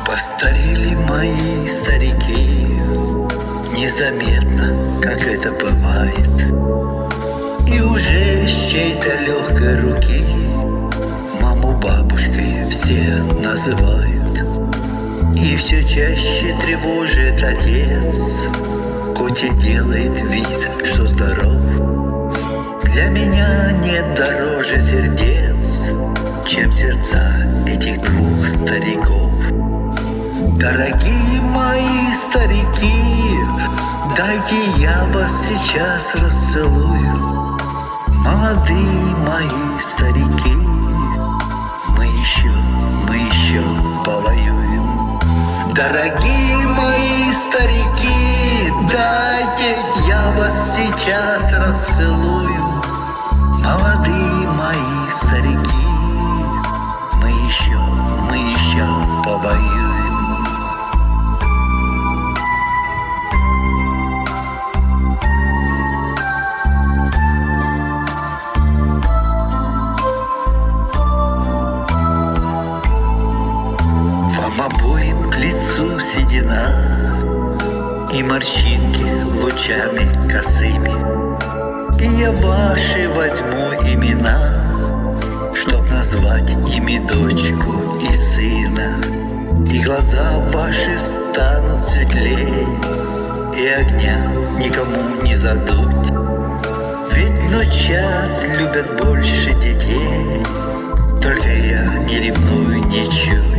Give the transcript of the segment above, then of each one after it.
Постарели мои старики, незаметно, как это бывает. И уже с чьей-то легкой руки маму бабушкой все называют. И все чаще тревожит отец, хоть и делает вид, что здоров. Для меня нет дороже сердец, чем сердца этих двух стариков. Дорогие мои старики, дайте я вас сейчас расцелую. Молодые мои старики, мы еще повоюем. Дорогие мои старики, дайте я вас сейчас расцелую. Молодые мои старики, мы еще повоюем. Вам обоим к лицу седина и морщинки лучами косыми. И я ваши возьму имена, чтоб назвать ими дочку и сына. И глаза ваши станут светлей, и огня никому не задуть. Ведь внучат любят больше детей, только я не ревную ничуть.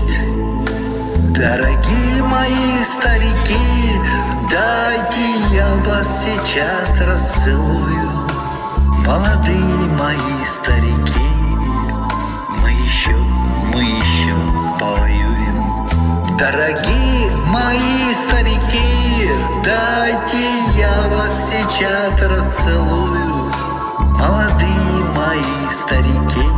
Дорогие мои старики, дайте я вас сейчас расцелую. Молодые мои старики, мы еще повоюем. Дорогие мои старики, дайте я вас сейчас расцелую. Молодые мои старики,